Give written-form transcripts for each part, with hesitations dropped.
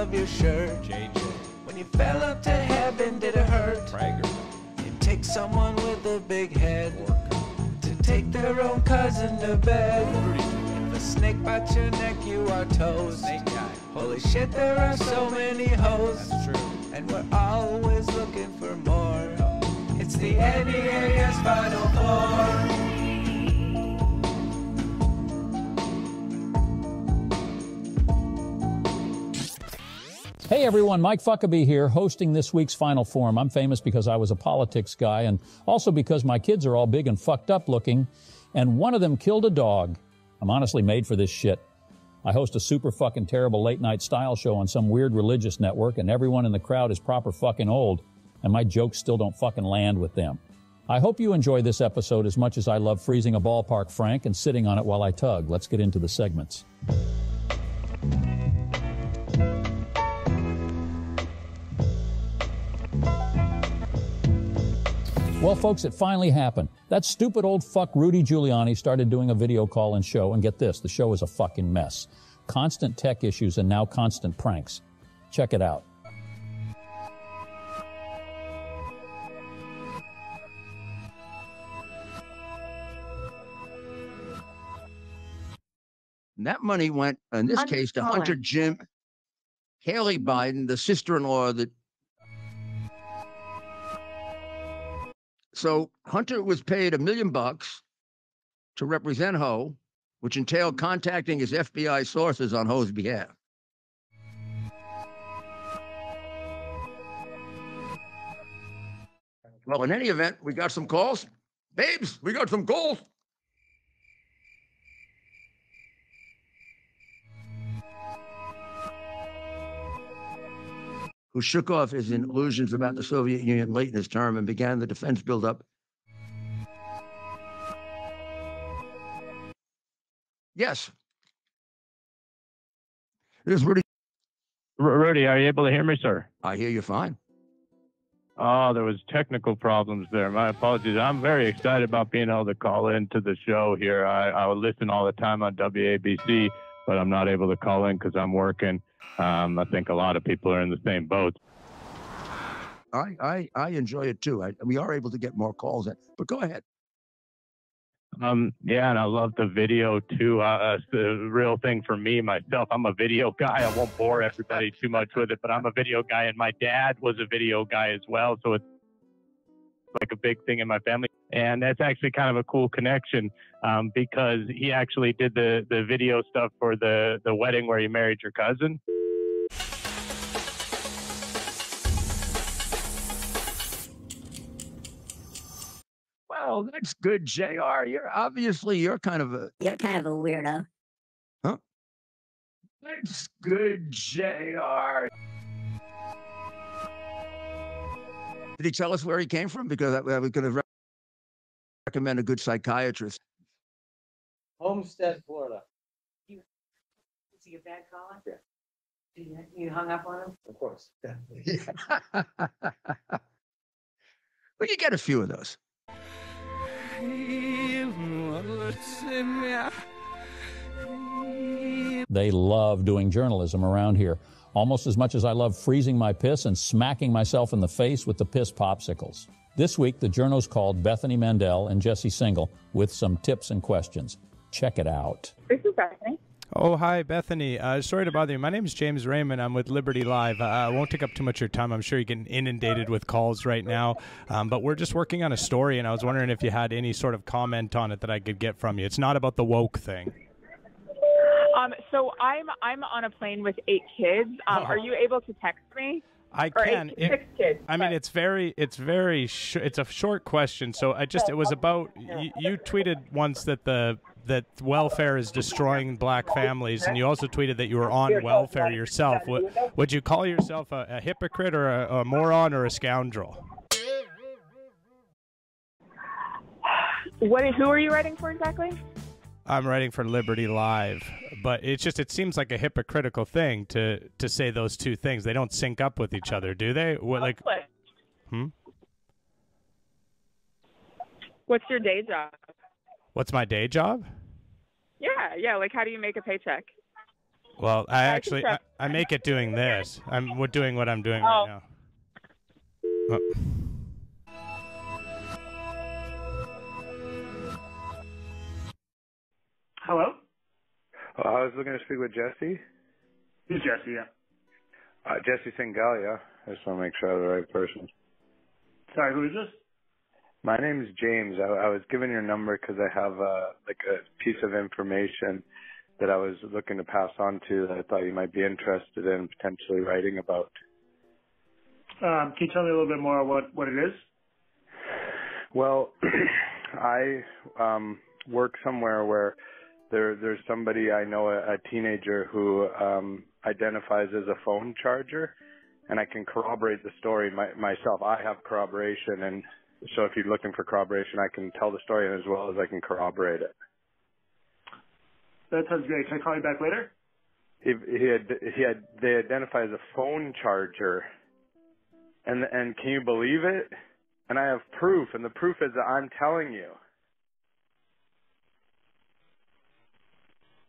of your shirt. JJ. When you fell up to heaven, did it hurt? Prager. It takes someone with a big head to take their own cousin to bed. Rudy. If a snake bites your neck, you are toast. Snake guy. Holy shit, there are so many hoes. That's true. And we're always looking for more. It's the NEAS Final Four. Hey everyone, Mike Fuckabee here, hosting this week's Final Forum. I'm famous because I was a politics guy and also because my kids are all big and fucked up looking, and one of them killed a dog. I'm honestly made for this shit. I host a super fucking terrible late night style show on some weird religious network, and everyone in the crowd is proper fucking old, and my jokes still don't fucking land with them. I hope you enjoy this episode as much as I love freezing a ballpark frank and sitting on it while I tug. Let's get into the segments. Well, folks, it finally happened. That stupid old fuck Rudy Giuliani started doing a video call and show, and get this, the show is a fucking mess. Constant tech issues and now constant pranks. Check it out. And that money went, in this case, to Hunter Jim, Haley Biden, the sister-in-law that. So Hunter was paid $1 million to represent Ho, which entailed contacting his FBI sources on Ho's behalf. Well, in any event, we got some calls. Babes, we got some calls. Who shook off his illusions about the Soviet Union late in his term and began the defense buildup. Yes. This is Rudy. Rudy, are you able to hear me, sir? I hear you fine. Oh, there was technical problems there. My apologies. I'm very excited about being able to call into the show here. I would listen all the time on WABC, but I'm not able to call in because I'm working. I think a lot of people are in the same boat. I enjoy it too. We are able to get more calls in, but go ahead. Yeah, and I love the video too. It's the real thing for me, myself. I'm a video guy. I won't bore everybody too much with it, but I'm a video guy, and my dad was a video guy as well. So it's like a big thing in my family. And that's actually kind of a cool connection because he actually did the video stuff for the wedding where you married your cousin. Well, that's good, JR. You're kind of a weirdo. Huh? That's good, JR. Did he tell us where he came from? Because we could have recommend a good psychiatrist. Homestead, Florida. Is he a bad caller? Yeah. You hung up on him? Of course. Yeah. We could get a few of those. They love doing journalism around here, almost as much as I love freezing my piss and smacking myself in the face with the piss popsicles. This week, the journos called Bethany Mandel and Jesse Singal with some tips and questions. Check it out. This is Bethany. Oh, hi, Bethany. Sorry to bother you. My name is James Raymond. I'm with Liberty Live. I won't take up too much of your time. I'm sure you're getting inundated with calls right now. But we're just working on a story, and I was wondering if you had any sort of comment on it that I could get from you. It's not about the woke thing. So I'm on a plane with 8 kids. Are you able to text me? I can. 6 kids. I mean, it's a short question. So it was about you tweeted once that welfare is destroying black families, and you also tweeted that you were on welfare yourself. Would you call yourself a hypocrite or a moron or a scoundrel? Who are you writing for exactly? I'm writing for Liberty Live, but it seems like a hypocritical thing to say those two things. They don't sync up with each other, do they? What's your day job? What's my day job? Yeah. Like, how do you make a paycheck? Well, I make it doing this. I'm doing what I'm doing right now. Oh. Hello? I was looking to speak with Jesse. Who's Jesse? Yeah. Jesse Singal, yeah. I just want to make sure I have the right person. Sorry, who is this? My name is James. I was given your number because I have a piece of information that I was looking to pass on to that I thought you might be interested in potentially writing about. Can you tell me a little bit more what it is? Well, I work somewhere where there's somebody I know, a teenager who identifies as a phone charger, and I can corroborate the story myself. I have corroboration, and so if you're looking for corroboration, I can tell the story as well as I can corroborate it. That sounds great. Can I call you back later? They identify as a phone charger, and can you believe it? And I have proof, and the proof is that I'm telling you.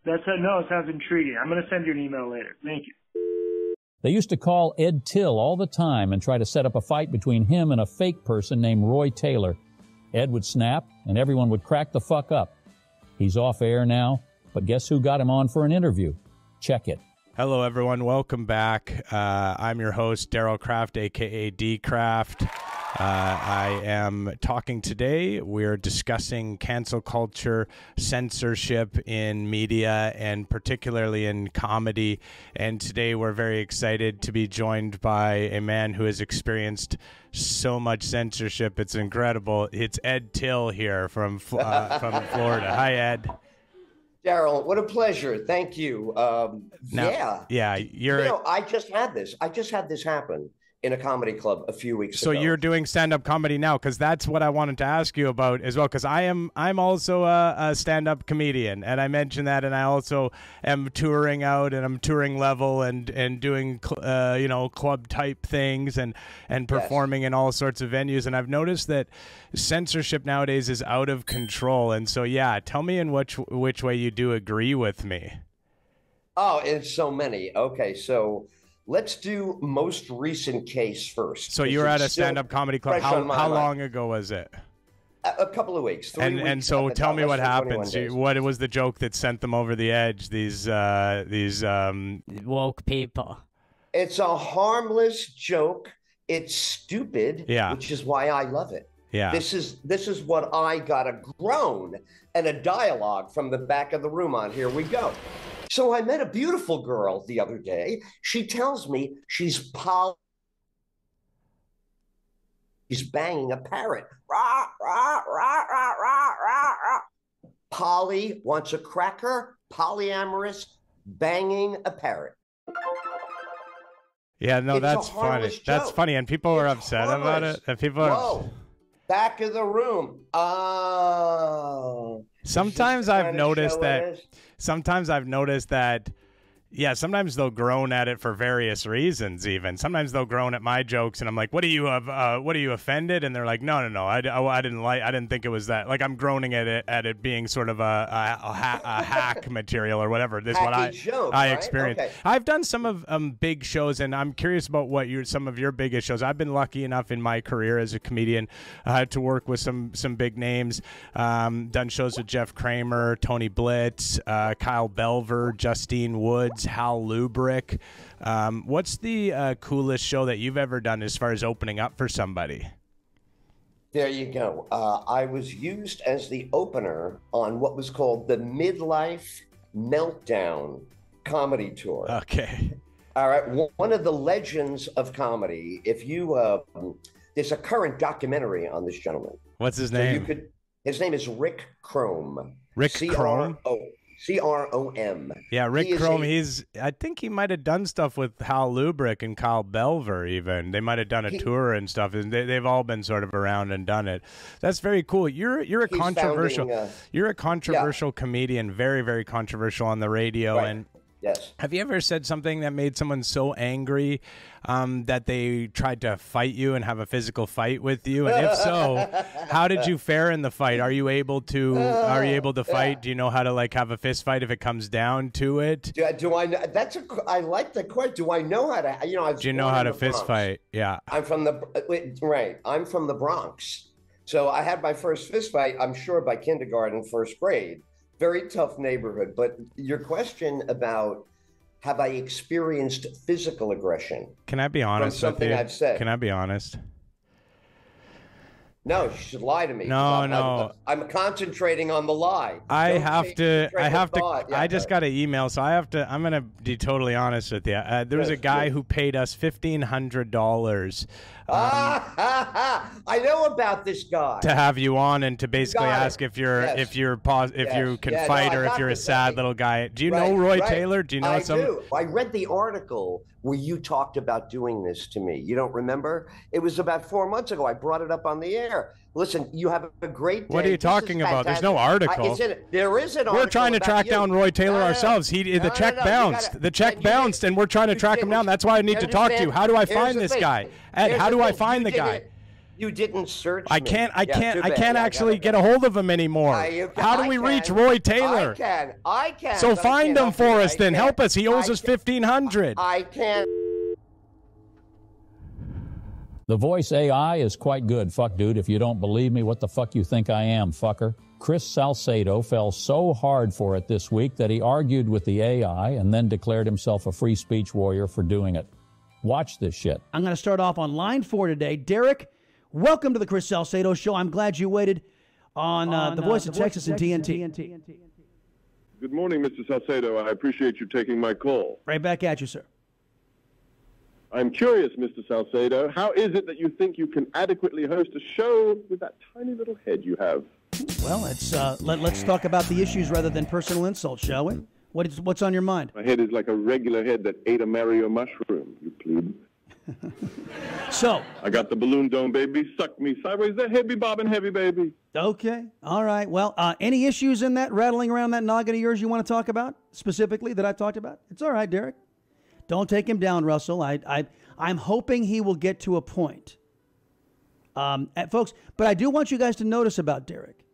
No, it sounds intriguing. I'm going to send you an email later. Thank you. They used to call Ed Tyll all the time and try to set up a fight between him and a fake person named Roy Taylor. Ed would snap, and everyone would crack the fuck up. He's off air now, but guess who got him on for an interview? Check it. Hello, everyone. Welcome back. I'm your host, Daryl Craft, a.k.a. D. Craft. I am talking today. We're discussing cancel culture, censorship in media, and particularly in comedy. And today we're very excited to be joined by a man who has experienced so much censorship. It's incredible. It's Ed Tyll here from Florida. Hi, Ed. Daryl, what a pleasure. Thank you. I just had this happen in a comedy club a few weeks ago. So you're doing stand-up comedy now, because that's what I wanted to ask you about as well, because I'm also a stand-up comedian, and I mentioned that, and I also am touring out, and I'm touring level and doing club type things and performing in all sorts of venues, and I've noticed that censorship nowadays is out of control. And so tell me in which way you do agree with me. Oh, it's so many. Okay, so let's do most recent case first. So you were at a stand-up comedy club. How long ago was it? A couple of weeks. 3 weeks. And so tell me what happened. What was the joke that sent them over the edge? These woke people. It's a harmless joke. It's stupid. Yeah. Which is why I love it. Yeah. This is what I got a groan and a dialogue from the back of the room on. Here we go. So I met a beautiful girl the other day. She tells me she's banging a parrot. Rah, rah, rah, rah, rah, rah, rah. Polly wants a cracker, polyamorous, banging a parrot. Yeah, no, that's funny. That's funny, and people are upset about it. And people are... Back of the room. Oh. Sometimes I've noticed that. Sometimes they'll groan at it for various reasons. Even sometimes they'll groan at my jokes, and I'm like, "What are you offended?" And they're like, "No, I didn't think it was that." Like I'm groaning at it being sort of a hack material or whatever. This is what I experienced. Okay. I've done some of big shows, and I'm curious about some of your biggest shows. I've been lucky enough in my career as a comedian to work with some big names. Done shows with Jeff Kramer, Tony Blitz, Kyle Belver, Justine Woods, Hal Lubrick. What's the coolest show that you've ever done as far as opening up for somebody? There you go. I was used as the opener on what was called the Midlife Meltdown comedy tour. Okay. All right. One of the legends of comedy. If you, there's a current documentary on this gentleman. What's his name? His name is Rick Crom. Rick Crom? C-R-O-M. Yeah, Rick Crom, I think he might have done stuff with Hal Lubrick and Kyle Belver even. They might have done a tour and stuff. They've all been sort of around and done it. That's very cool. You're a controversial comedian, very, very controversial on the radio. Right. And Yes. Have you ever said something that made someone so angry that they tried to fight you and have a physical fight with you? And if so, how did you fare in the fight? Are you able to fight? Do you know how to like have a fist fight if it comes down to it? Do I know? I like the question. Do I know how to? You know, do you know how to fist fight? Yeah. I'm from the I'm from the Bronx, so I had my first fist fight. I'm sure by kindergarten, first grade. Very tough neighborhood. But your question about have I experienced physical aggression? Can I be honest from something with you? I've said? Can I be honest? No, you should lie to me. No. I'm concentrating on the lie. I just got an email, so I'm going to be totally honest with you. There was a guy who paid us $1,500. I know about this guy. To have you on and to basically ask if you can fight or if you're a sad little guy. Do you know Roy Taylor? Do you know some? I do. I read the article where you talked about doing this to me. You don't remember? It was about 4 months ago. I brought it up on the air. Listen, you have a great day. What are you talking about? There's no article. There is an article. We're trying to track down Roy Taylor ourselves. The check bounced. The check bounced, and we're trying to track him down. That's why I need to talk to you. How do I find this guy? Ed, how do I find the guy? You didn't search. I can't actually get a hold of him anymore. How do we reach Roy Taylor? I can. So find him for us then. Help us. He owes us $1,500. I can't. The voice AI is quite good. Fuck, dude, if you don't believe me, what the fuck you think I am, fucker? Chris Salcedo fell so hard for it this week that he argued with the AI and then declared himself a free speech warrior for doing it. Watch this shit. I'm going to start off on line 4 today. Derek, welcome to the Chris Salcedo Show. I'm glad you waited on the Voice of Texas and TNT. Good morning, Mr. Salcedo. I appreciate you taking my call. Right back at you, sir. I'm curious, Mr. Salcedo, how is it that you think you can adequately host a show with that tiny little head you have? Well, let's talk about the issues rather than personal insults, shall we? What's on your mind? My head is like a regular head that ate a Mario mushroom, you plebe. So I got the balloon dome, baby. Suck me sideways. That head be bobbing heavy, baby. Okay. All right. Well, any issues in that rattling around that noggin of yours you want to talk about specifically that I talked about? It's all right, Derek. Don't take him down, Russell. I'm hoping he will get to a point. Folks, but I do want you guys to notice about Derek.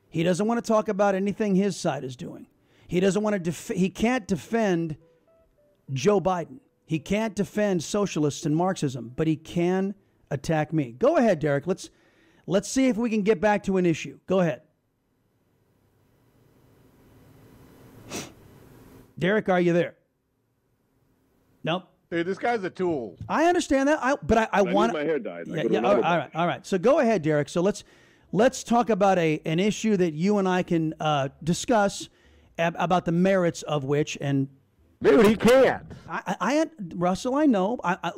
He doesn't want to talk about anything his side is doing. He doesn't want to he can't defend Joe Biden. He can't defend socialists and Marxism, but he can attack me. Go ahead, Derek. Let's see if we can get back to an issue. Go ahead. Derek, are you there? Nope. Dude, this guy's a tool. I understand that. But I want my hair dyed. All right. So go ahead, Derek. So let's talk about an issue that you and I can discuss about the merits of which. And dude, he can't. Russell, I know. I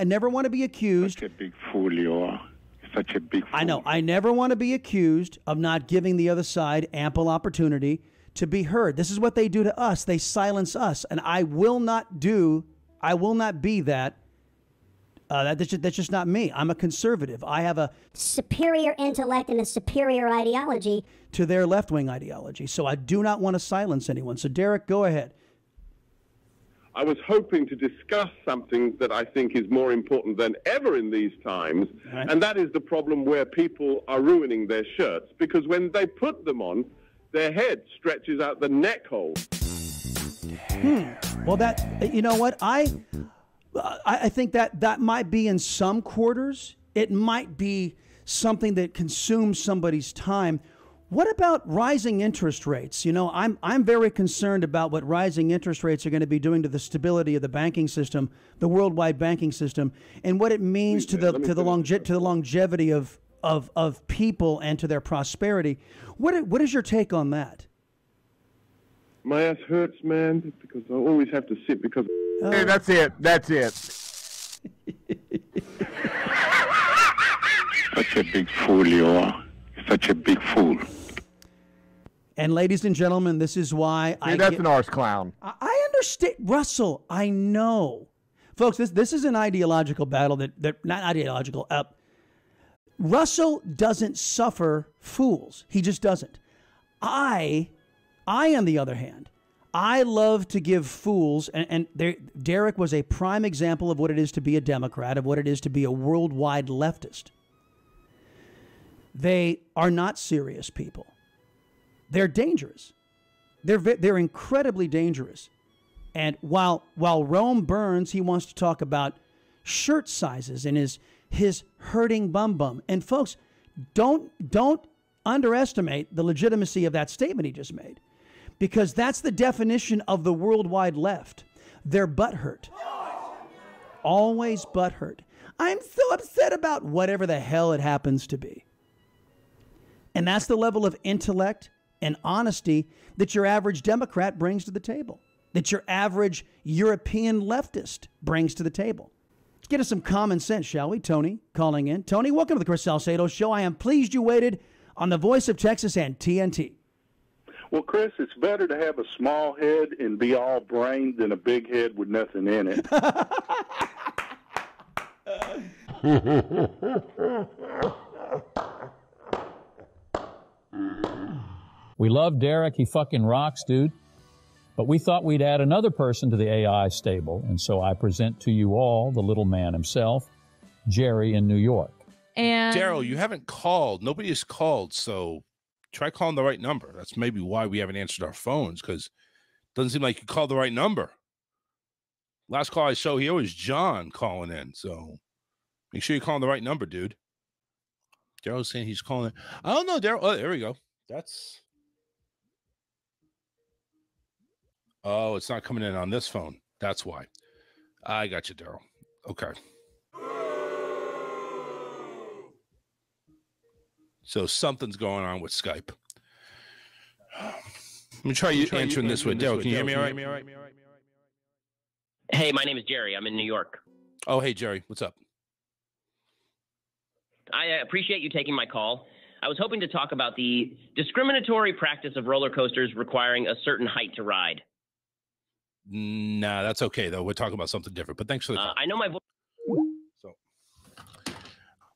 never want to be accused. Such a big fool you are. Such a big fool. I know. I never want to be accused of not giving the other side ample opportunity to be heard. This is what they do to us. They silence us, and I will not be that. That's just not me. I'm a conservative. I have a superior intellect and a superior ideology to their left-wing ideology. So I do not want to silence anyone. So Derek, go ahead. I was hoping to discuss something that I think is more important than ever in these times, right. And that is the problem where people are ruining their shirts because when they put them on, their head stretches out the neck hole. Well, you know what? I think that might be in some quarters. It might be something that consumes somebody's time. What about rising interest rates? You know, I'm very concerned about what rising interest rates are going to be doing to the stability of the banking system, the worldwide banking system, and what it means to the longevity of people and to their prosperity. What is your take on that? My ass hurts, man, because I always have to sit because... Hey, that's it. Such a big fool you are. Such a big fool. And ladies and gentlemen, this is why that's an arse clown. I understand. Russell, I know. Folks, this is an ideological battle that not ideological. Russell doesn't suffer fools. He just doesn't. I, on the other hand, I love to give fools, and Derek was a prime example of what it is to be a Democrat, of what it is to be a worldwide leftist. They are not serious people. They're dangerous. They're incredibly dangerous. And while Rome burns, he wants to talk about shirt sizes and his hurting bum. And folks, don't underestimate the legitimacy of that statement he just made, because that's the definition of the worldwide left. They're butthurt. Always butthurt. I'm so upset about whatever the hell it happens to be. And that's the level of intellect and honesty that your average Democrat brings to the table, that your average European leftist brings to the table. Let's get us some common sense, shall we? Tony calling in. Tony, welcome to the Chris Salcedo Show. I am pleased you waited on the Voice of Texas and TNT. Well, Chris, it's better to have a small head and be all brain than a big head with nothing in it. We love Derek. He fucking rocks, dude. But we thought we'd add another person to the AI stable, and so I present to you all the little man himself, Jerry in New York. And Daryl, you haven't called. Nobody has called, so try calling the right number. That's maybe why we haven't answered our phones, because it doesn't seem like you called the right number. Last call I saw here was John calling in, so make sure you're calling the right number, dude. Daryl's saying he's calling in. I don't know, Daryl. Oh, there we go. That's... Oh, it's not coming in on this phone. That's why. I got you, Daryl. Okay. So something's going on with Skype. Let me try you answering this way. Daryl, can you hear me all right? Hey, my name is Jerry. I'm in New York. Oh, hey, Jerry. What's up? I appreciate you taking my call. I was hoping to talk about the discriminatory practice of roller coasters requiring a certain height to ride. Nah, that's okay, though. We're talking about something different, but thanks for the call. I know my voice.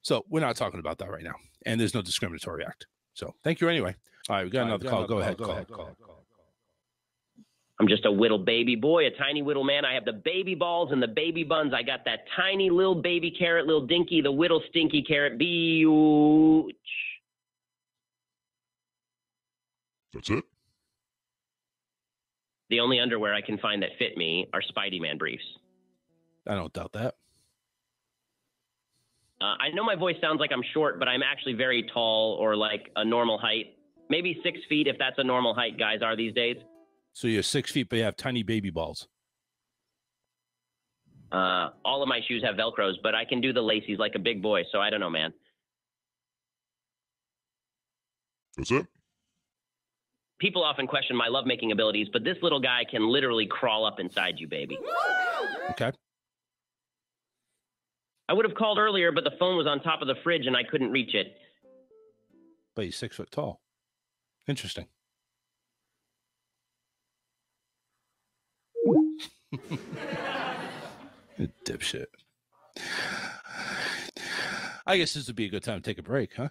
So we're not talking about that right now, and there's no discriminatory act. So thank you anyway. All right, we got another call. Go ahead. Call. I'm just a whittle baby boy, a tiny whittle man. I have the baby balls and the baby buns. I got that tiny little baby carrot, little dinky, the whittle stinky carrot. Beach. That's it? The only underwear I can find that fit me are Spidey Man briefs. I don't doubt that. I know my voice sounds like I'm short, but I'm actually very tall, or like a normal height. Maybe 6 feet, if that's a normal height guys are these days. So you're 6 feet, but you have tiny baby balls. All of my shoes have Velcros, but I can do the lacies like a big boy, so I don't know, man. That's it? People often question my lovemaking abilities, but this little guy can literally crawl up inside you, baby. Okay. I would have called earlier, but the phone was on top of the fridge and I couldn't reach it. But he's 6 foot tall. Interesting. Dipshit. I guess this would be a good time to take a break, huh?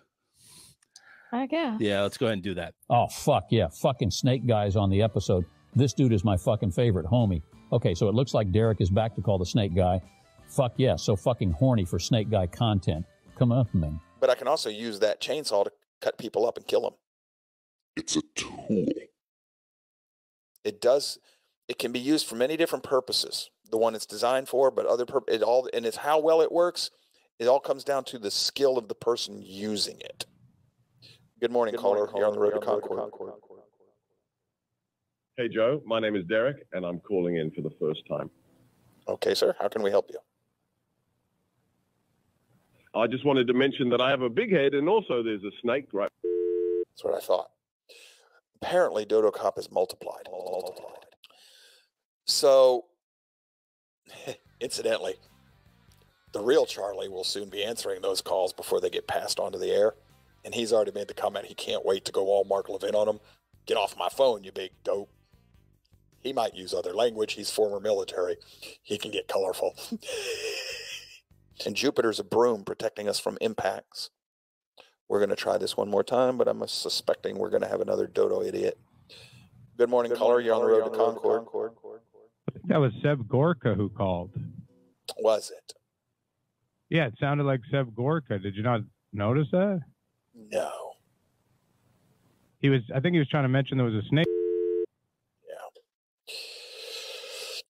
I guess. Yeah, let's go ahead and do that. Oh, fuck yeah. Fucking Snake Guy's on the episode. This dude is my fucking favorite homie. Okay, so it looks like Derek is back to call the Snake Guy. Fuck yeah, so fucking horny for Snake Guy content. Come on, man. But I can also use that chainsaw to cut people up and kill them. It's a tool. It can be used for many different purposes. The one it's designed for, but and it's how well it works. It all comes down to the skill of the person using it. Good morning, caller. You're on the road to Concord. Hey, Joe. My name is Derek, and I'm calling in for the first time. Okay, sir. How can we help you? I just wanted to mention that I have a big head, and also there's a snake right. That's what I thought. Apparently, Dodo Cop is multiplied. So, incidentally, the real Charlie will soon be answering those calls before they get passed onto the air. And he's already made the comment he can't wait to go all Mark Levin on him. Get off my phone, you big dope. He might use other language. He's former military. He can get colorful. And Jupiter's a broom protecting us from impacts. We're going to try this one more time, but I'm suspecting we're going to have another dodo idiot. Good morning, caller. You're on the road to Concord. I think that was Seb Gorka who called. Was it? Yeah, it sounded like Seb Gorka. Did you not notice that? No. I think he was trying to mention there was a snake.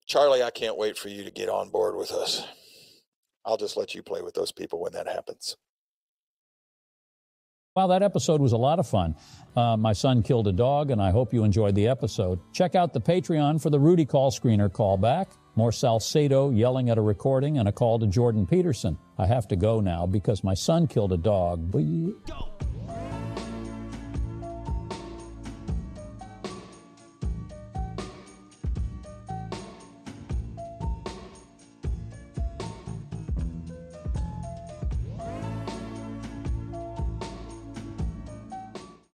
Charlie, I can't wait for you to get on board with us. I'll just let you play with those people when that happens. Wow, that episode was a lot of fun. My son killed a dog, and I hope you enjoyed the episode. Check out the Patreon for the Rudy Call Screener callback, more Salcedo yelling at a recording, and a call to Jordan Peterson. I have to go now because my son killed a dog. Go!